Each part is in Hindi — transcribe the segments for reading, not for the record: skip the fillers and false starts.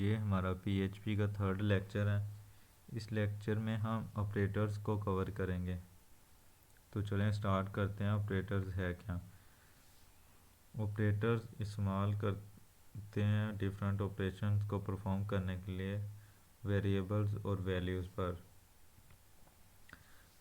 ये हमारा पीएचपी का थर्ड लेक्चर है। इस लेक्चर में हम ऑपरेटर्स को कवर करेंगे। तो चलें स्टार्ट करते हैं। ऑपरेटर्स है क्या? ऑपरेटर्स इस्तेमाल करते हैं डिफरेंट ऑपरेशंस को परफॉर्म करने के लिए वेरिएबल्स और वैल्यूज़ पर।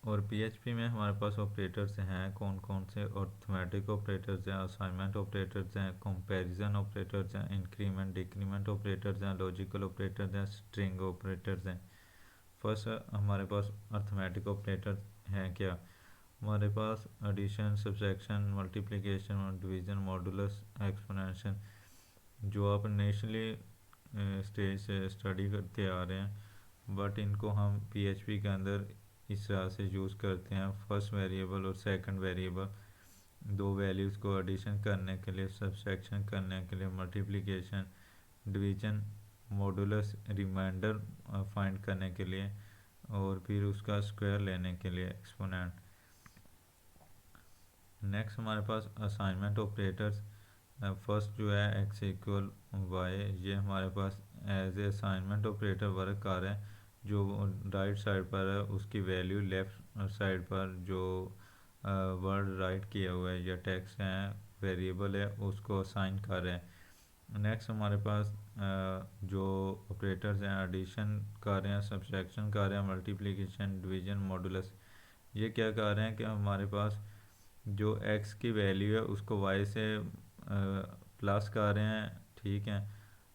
और पीएचपी में हमारे पास ऑपरेटर्स हैं कौन कौन से? अरिथमेटिक ऑपरेटर्स हैं, असाइनमेंट ऑपरेटर्स हैं, कंपैरिजन ऑपरेटर्स हैं, इंक्रीमेंट डिक्रीमेंट ऑपरेटर्स हैं, लॉजिकल ऑपरेटर्स हैं, स्ट्रिंग ऑपरेटर्स हैं। फर्स्ट हमारे पास अरिथमेटिक ऑपरेटर हैं क्या? हमारे पास addition, subtraction, multiplication, division, modulus, exponential जो आप इनिशियली स्टेज से स्टडी करते आ रहे हैं, बट इनको हम पीएचपी के अंदर इस तरह से यूज़ करते हैं। फर्स्ट वेरिएबल और सेकंड वेरिएबल, दो वैल्यूज़ को एडिशन करने के लिए, सब्सट्रैक्शन करने के लिए, multiplication, division, modulus, remainder find करने के लिए, और फिर उसका स्क्वायर लेने के लिए, एक्सपोनेंट। नेक्स्ट हमारे पास असाइनमेंट ऑपरेटर्स। फर्स्ट जो है एक्स इक्वल वाई, ये हमारे पास as a assignment operator work कर रहे हैं। जो राइट साइड पर है उसकी वैल्यू लेफ़्ट साइड पर जो वर्ड राइट किया हुआ है या टेक्स्ट है, वेरिएबल है, उसको असाइन कर रहे हैं। नेक्स्ट हमारे पास जो ऑपरेटर्स हैं एडिशन कर रहे हैं, सब्सट्रैक्शन कर रहे हैं, मल्टीप्लिकेशन, डिवीजन, मॉडुलस। ये क्या कर रहे हैं कि हमारे पास जो x की वैल्यू है उसको y से प्लस कर रहे हैं, ठीक है,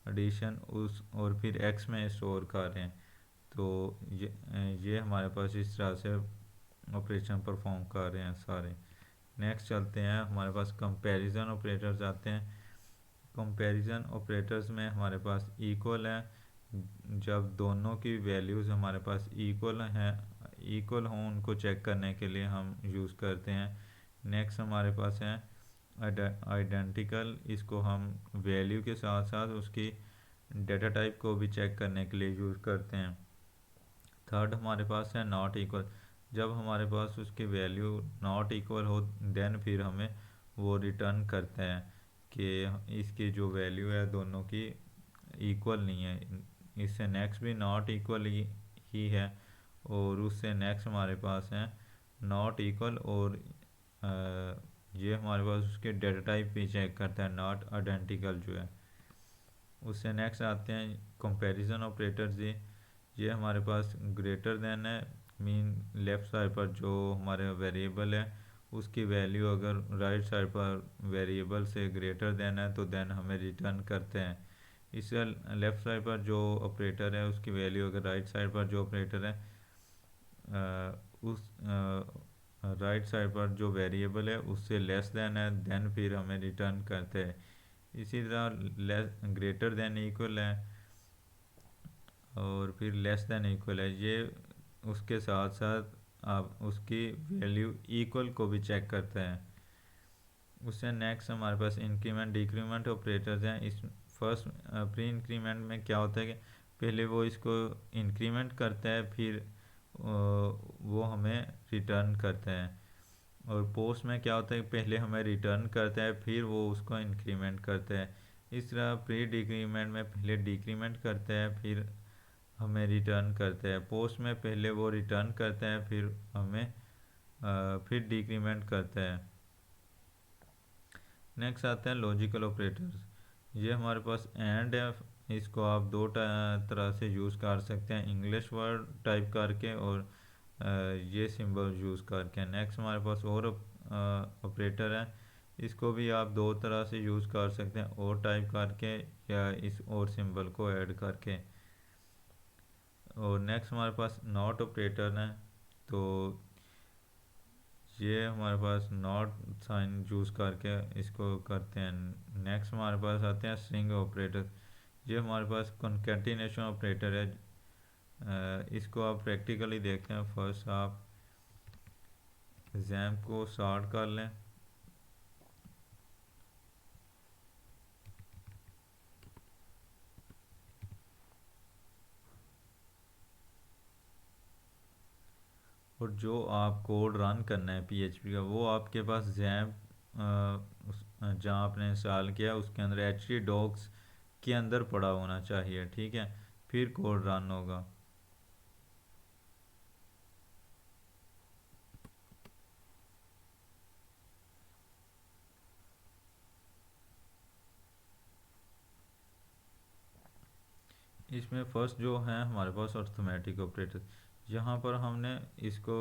एडिशन उस, और फिर x में स्टोर कर रहे हैं। तो ये हमारे पास इस तरह से ऑपरेशन परफॉर्म कर रहे हैं सारे। नेक्स्ट चलते हैं, हमारे पास कंपैरिजन ऑपरेटर्स आते हैं। कंपैरिजन ऑपरेटर्स में हमारे पास इक्वल है, जब दोनों की वैल्यूज़ हमारे पास इक्वल हैं, इक्वल हों उनको चेक करने के लिए हम यूज़ करते हैं। नेक्स्ट हमारे पास है आइडेंटिकल, इसको हम वैल्यू के साथ साथ उसकी डेटा टाइप को भी चेक करने के लिए यूज़ करते हैं। थर्ड हमारे पास है नॉट इक्वल, जब हमारे पास उसकी वैल्यू नॉट इक्वल हो देन फिर हमें वो रिटर्न करते हैं कि इसकी जो वैल्यू है दोनों की इक्वल नहीं है। इससे नेक्स्ट भी नॉट इक्वल ही है, और उससे नेक्स्ट हमारे पास है नॉट इक्वल, और ये हमारे पास उसके डेटा टाइप भी चेक करता है, नॉट आइडेंटिकल जो है। उससे नेक्स्ट आते हैं कंपैरिजन ऑपरेटर्स। ये हमारे पास ग्रेटर देन है, मीन लेफ़्ट साइड पर जो हमारे वेरिएबल है उसकी वैल्यू अगर राइट साइड पर वेरिएबल से ग्रेटर देन है तो देन हमें रिटर्न करते हैं। इससे लेफ़्ट साइड पर जो ऑपरेटर है उसकी वैल्यू अगर राइट साइड पर जो ऑपरेटर है उस राइट साइड पर जो वेरिएबल है उससे लेस देन है, देन फिर हमें रिटर्न करते हैं। इसी तरह लेस ग्रेटर देन इक्वल है और फिर लेस देन इक्वल है, ये उसके साथ साथ आप उसकी वैल्यू इक्वल को भी चेक करते हैं। उससे नेक्स्ट हमारे पास इंक्रीमेंट डिक्रीमेंट ऑपरेटर्स हैं। इस फर्स्ट प्री इंक्रीमेंट में क्या होता है कि पहले वो इसको इंक्रीमेंट करता है, फिर वो हमें रिटर्न करते हैं। और पोस्ट में क्या होता है कि पहले हमें रिटर्न करता है फिर वो उसको इंक्रीमेंट करता है। इस तरह प्री डिक्रीमेंट में पहले डिक्रीमेंट करता है फिर हमें रिटर्न करते हैं। पोस्ट में पहले वो रिटर्न करते हैं फिर हमें फिर डिक्रीमेंट करते हैं। नेक्स्ट आते हैं लॉजिकल ऑपरेटर्स। ये हमारे पास एंड है, इसको आप दो तरह से यूज़ कर सकते हैं, इंग्लिश वर्ड टाइप करके और ये सिंबल यूज़ करके। नेक्स्ट हमारे पास और ऑपरेटर है, इसको भी आप दो तरह से यूज़ कर सकते हैं, और टाइप करके या इस और सिंबल को ऐड करके। और नेक्स्ट हमारे पास नॉट ऑपरेटर है, तो ये हमारे पास नॉट साइन यूज़ करके इसको करते हैं। नेक्स्ट हमारे पास आते हैं स्ट्रिंग ऑपरेटर। ये हमारे पास कॉन्केटिनेशन ऑपरेटर है, इसको आप प्रैक्टिकली देखते हैं। फर्स्ट आप एग्जाम को स्टार्ट कर लें। और जो आप कोड रन करना है पीएचपी का, वो आपके पास जैम जहाँ आपने इंस्टॉल किया उसके अंदर एच डी डॉक्स के अंदर पड़ा होना चाहिए, ठीक है। फिर कोड रन होगा। इसमें फर्स्ट जो है हमारे पास अर्थमेटिक ऑपरेटर, यहाँ पर हमने इसको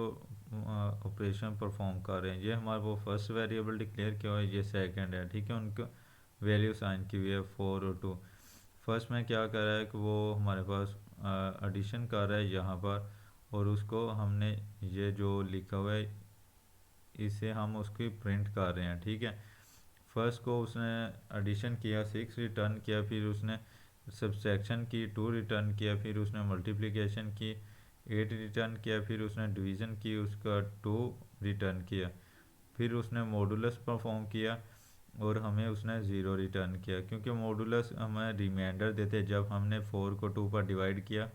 ऑपरेशन परफॉर्म कर रहे हैं। ये हमारे वो फर्स्ट वेरिएबल डिक्लेयर किया हुआ है, ये सेकंड है, ठीक है। उनको वैल्यू साइन की हुई है 4 और 2। फर्स्ट में क्या कर रहा है कि वो हमारे पास एडिशन कर रहा है यहाँ पर, और उसको हमने ये जो लिखा हुआ है इसे हम उसकी प्रिंट कर रहे हैं, ठीक है। फर्स्ट को उसने एडिशन किया 6 रिटर्न किया, फिर उसने सब्सट्रैक्शन की 2 रिटर्न किया, फिर उसने मल्टीप्लिकेशन की 8 रिटर्न किया, फिर उसने डिवीज़न की उसका 2 रिटर्न किया, फिर उसने मॉडुलस परफॉर्म किया और हमें उसने ज़ीरो रिटर्न किया, क्योंकि मॉडुलस हमें रिमाइंडर देते। जब हमने 4 को 2 पर डिवाइड किया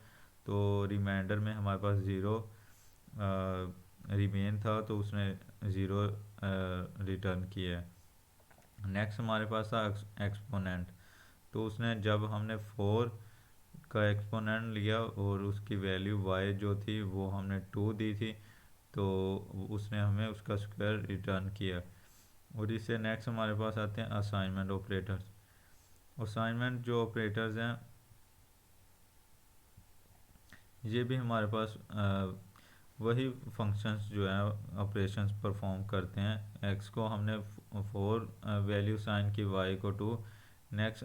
तो रिमाइंडर में हमारे पास ज़ीरो रिमेन था, तो उसने ज़ीरो रिटर्न किया। नेक्स्ट हमारे पास था एक्सपोनेंट। तो उसने जब हमने 4 का एक्सपोनेंट लिया और उसकी वैल्यू y जो थी वो हमने 2 दी थी, तो उसने हमें उसका स्क्वायर रिटर्न किया। और इससे नेक्स्ट हमारे पास आते हैं असाइनमेंट ऑपरेटर्स। असाइनमेंट जो ऑपरेटर्स हैं ये भी हमारे पास वही फंक्शंस जो है ऑपरेशंस परफॉर्म करते हैं। एक्स को हमने 4 वैल्यू साइन की, वाई को 2। नेक्स्ट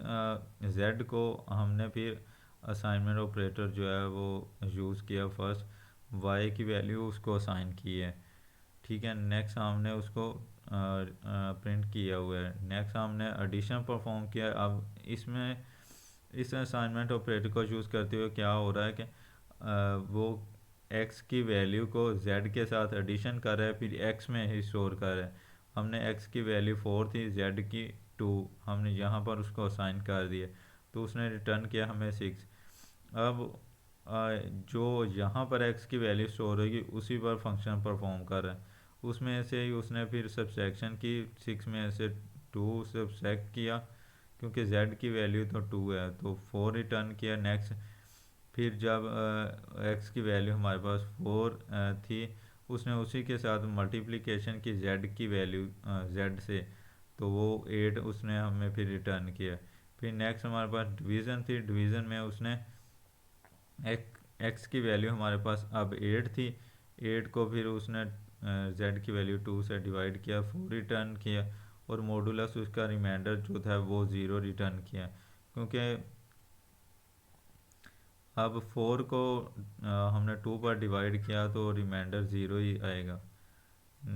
जेड को हमने फिर असाइनमेंट ऑपरेटर जो है वो यूज़ किया, फर्स्ट वाई की वैल्यू उसको असाइन की है, ठीक है। नेक्स्ट हमने उसको प्रिंट किया हुआ है। नेक्स्ट हमने एडिशन परफॉर्म किया। अब इसमें इस असाइनमेंट ऑपरेटर को यूज़ करते हुए क्या हो रहा है कि वो x की वैल्यू को z के साथ एडिशन कर रहा है, फिर x में ही स्टोर कर रहा है। हमने x की वैल्यू 4 थी, z की 2, हमने यहाँ पर उसको असाइन कर दिया, तो उसने रिटर्न किया हमें 6। अब जो यहाँ पर x की वैल्यू स्टोर होगी उसी पर फंक्शन परफॉर्म कर रहा है। उसमें से ही उसने फिर सब्सट्रैक्शन की, 6 में से 2 सब्सट्रैक्ट किया, क्योंकि z की वैल्यू तो 2 है, तो 4 रिटर्न किया। नेक्स्ट फिर जब x की वैल्यू हमारे पास 4 थी, उसने उसी के साथ मल्टीप्लिकेशन की z की वैल्यू z से, तो वो 8 उसने हमें फिर रिटर्न किया। फिर नेक्स्ट हमारे पास डिवीज़न थी। डिवीज़न में उसने x की वैल्यू हमारे पास अब 8 थी, 8 को फिर उसने z की वैल्यू 2 से डिवाइड किया, 4 रिटर्न किया, और मॉडुलस उसका रिमाइंडर जो था वो 0 रिटर्न किया, क्योंकि अब 4 को हमने 2 पर डिवाइड किया तो रिमाइंडर 0 ही आएगा।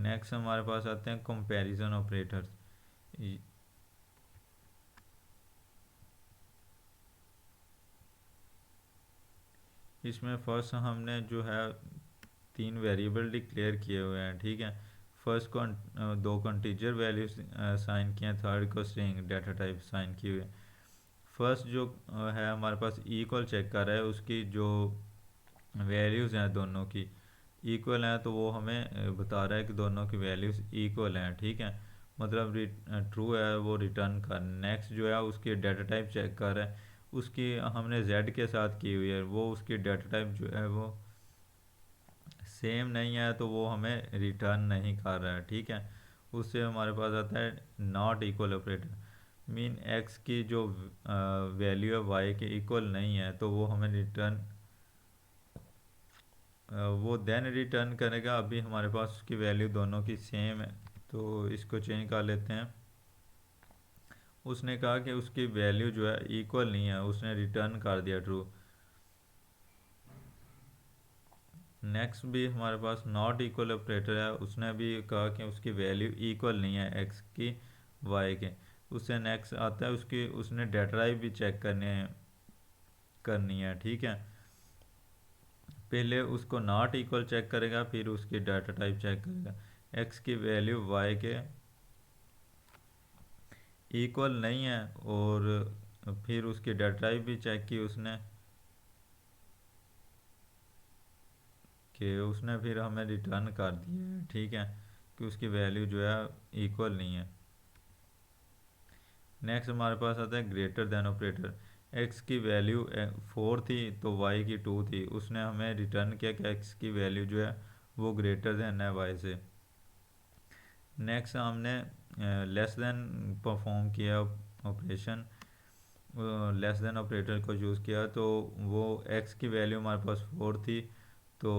नेक्स्ट हमारे पास आते हैं कंपैरिजन ऑपरेटर्स। इसमें फर्स्ट हमने जो है 3 वेरिएबल डिक्लेयर किए हुए हैं, ठीक है। फर्स्ट को 2 कंटीजर वैल्यू साइन किए हैं, थर्ड को स्ट्रिंग डाटा टाइप साइन किए हुए। फर्स्ट जो है हमारे पास इक्वल चेक कर रहा है, उसकी जो वैल्यूज़ हैं दोनों की इक्वल हैं, तो वो हमें बता रहा है कि दोनों की वैल्यूज़ इक्वल हैं, ठीक है। मतलब ट्रू है वो रिटर्न कर। नेक्स्ट जो है उसकी डाटा टाइप चेक कर रहा है, उसकी हमने z के साथ की हुई है, वो उसकी डाटा टाइप जो है वो सेम नहीं है, तो वो हमें रिटर्न नहीं कर रहा है, ठीक है। उससे हमारे पास आता है not equal operator. Mean x की जो वैल्यू है y के इक्वल नहीं है, तो वो हमें रिटर्न वो देन रिटर्न करेगा। अभी हमारे पास उसकी वैल्यू दोनों की सेम है, तो इसको चेंज कर लेते हैं। उसने कहा कि उसकी वैल्यू जो है इक्वल नहीं है, उसने रिटर्न कर दिया ट्रू। नेक्स्ट भी हमारे पास नॉट इक्वल ऑपरेटर है, उसने भी कहा कि उसकी वैल्यू इक्वल नहीं है एक्स की वाई के। उससे नेक्स्ट आता है उसकी उसने डाटा टाइप भी चेक करनी है, ठीक है। पहले उसको नॉट इक्वल चेक करेगा, फिर उसकी डाटा टाइप चेक करेगा। एक्स की वैल्यू वाई के इक्वल नहीं है, और फिर उसकी डाटा टाइप भी चेक की उसने, कि उसने फिर हमें रिटर्न कर दिया है, ठीक है, कि उसकी वैल्यू जो है इक्वल नहीं है। नेक्स्ट हमारे पास आता है ग्रेटर देन ऑपरेटर। एक्स की वैल्यू 4 थी तो वाई की 2 थी, उसने हमें रिटर्न किया कि एक्स की वैल्यू जो है वो ग्रेटर देन है वाई से। नेक्स्ट हमने लेस देन परफॉर्म किया ऑपरेशन, लेस देन ऑपरेटर को यूज़ किया, तो वो एक्स की वैल्यू हमारे पास 4 थी, तो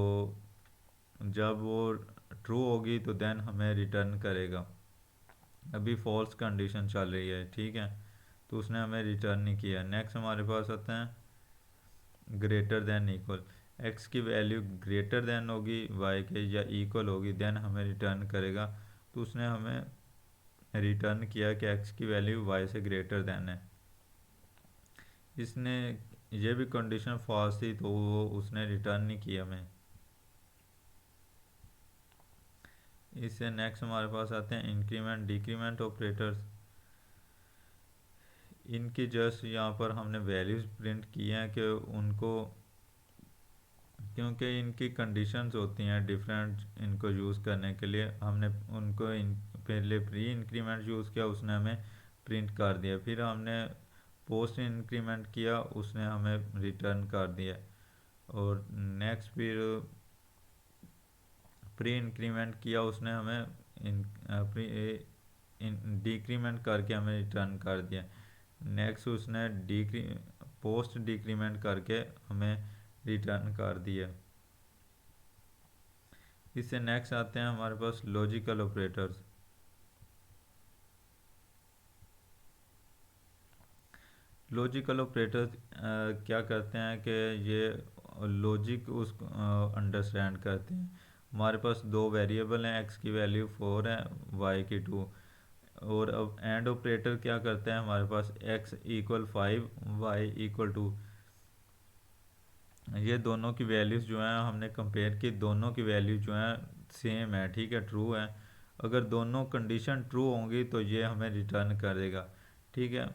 जब वो ट्रू होगी तो देन हमें रिटर्न करेगा। अभी फॉल्स कंडीशन चल रही है, ठीक है, तो उसने हमें रिटर्न नहीं किया। नेक्स्ट हमारे पास आता है ग्रेटर देन इक्वल, एक्स की वैल्यू ग्रेटर देन होगी वाई के या इक्वल होगी देन हमें रिटर्न करेगा, तो उसने हमें रिटर्न किया कि एक्स की वैल्यू वाई से ग्रेटर देन है। इसने ये भी कंडीशन फॉल्स थी तो वो उसने रिटर्न नहीं किया हमें। इससे नेक्स्ट हमारे पास आते हैं इंक्रीमेंट डिक्रीमेंट ऑपरेटर्स। इनकी जस्ट यहाँ पर हमने वैल्यूज़ प्रिंट की हैं कि उनको, क्योंकि इनकी कंडीशंस होती हैं डिफरेंट, इनको यूज़ करने के लिए हमने उनको पहले प्री इंक्रीमेंट यूज़ किया, उसने हमें प्रिंट कर दिया, फिर हमने पोस्ट इंक्रीमेंट किया, उसने हमें रिटर्न कर दिया, और नेक्स्ट फिर प्री इंक्रीमेंट किया, उसने हमें प्री डिक्रीमेंट करके हमें रिटर्न कर दिया। नेक्स्ट उसने डिक्री पोस्ट डिक्रीमेंट करके हमें रिटर्न कर दिया। इससे नेक्स्ट आते हैं हमारे पास लॉजिकल ऑपरेटर्स। लॉजिकल ऑपरेटर्स क्या करते हैं कि ये लॉजिक उस अंडरस्टैंड करते हैं। हमारे पास दो वेरिएबल हैं, एक्स की वैल्यू 4 है, वाई की 2, और अब एंड ऑपरेटर क्या करता है, हमारे पास एक्स इक्वल 5 वाई इक्वल 2, ये दोनों की वैल्यूज़ जो हैं हमने कंपेयर की, दोनों की वैल्यू जो है सेम है, ठीक है, ट्रू है। अगर दोनों कंडीशन ट्रू होंगी तो ये हमें रिटर्न कर देगा, ठीक है।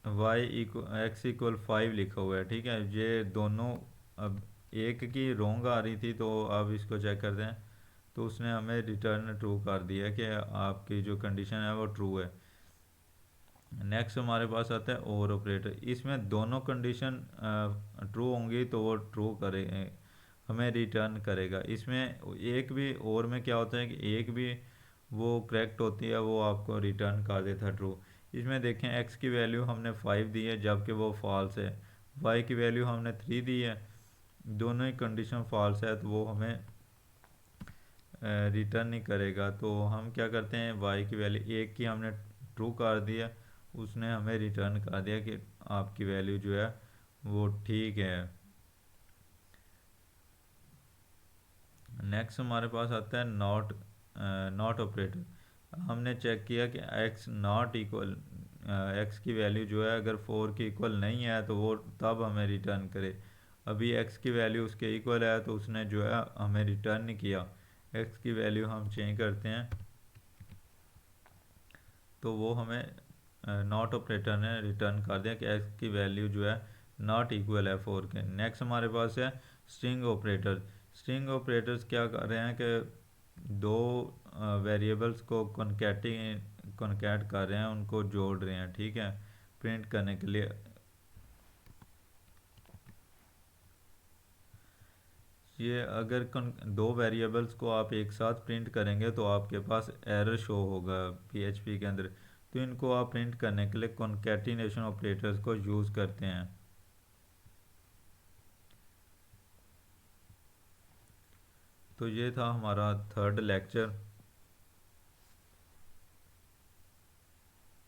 वाई इक्व एक्स इक्वल 5 लिखा हुआ है, ठीक है, ये दोनों, अब एक की रोंग आ रही थी तो अब इसको चेक करते हैं, तो उसने हमें रिटर्न ट्रू कर दिया कि आपकी जो कंडीशन है वो ट्रू है। नेक्स्ट हमारे पास आता है और ऑपरेटर, इसमें दोनों कंडीशन ट्रू होंगी तो वो ट्रू करे, हमें रिटर्न करेगा। इसमें एक भी और में क्या होता है कि एक भी वो करेक्ट होती है वो आपको रिटर्न कर देता है ट्रू। इसमें देखें एक्स की वैल्यू हमने 5 दी है जबकि वो फॉल्स है, वाई की वैल्यू हमने 3 दी है, दोनों ही कंडीशन फॉल्स है तो वो हमें रिटर्न नहीं करेगा। तो हम क्या करते हैं, वाई की वैल्यू एक की हमने ट्रू कर दिया, उसने हमें रिटर्न कर दिया कि आपकी वैल्यू जो है वो ठीक है। नेक्स्ट हमारे पास आता है नॉट ऑपरेटर। हमने चेक किया कि एक्स नॉट इक्वल, एक्स की वैल्यू जो है अगर 4 की इक्वल नहीं है तो वो तब हमें रिटर्न करे। अभी एक्स की वैल्यू उसके इक्वल है तो उसने जो है हमें रिटर्न नहीं किया। एक्स की वैल्यू हम चेंज करते हैं तो वो हमें नॉट ऑपरेटर ने रिटर्न कर दिया कि एक्स की वैल्यू जो है नॉट इक्वल है 4 के। नेक्स्ट हमारे पास है स्ट्रिंग ऑपरेटर। स्ट्रिंग ऑपरेटर्स क्या कर रहे हैं कि दो वेरिएबल्स को कॉन्कैट कर रहे हैं, उनको जोड़ रहे हैं, ठीक है, प्रिंट करने के लिए। ये अगर दो वेरिएबल्स को आप एक साथ प्रिंट करेंगे तो आपके पास एरर शो होगा पीएचपी के अंदर, तो इनको आप प्रिंट करने के लिए कॉन्कैटिनेशन ऑपरेटर्स को यूज़ करते हैं। तो ये था हमारा थर्ड लेक्चर।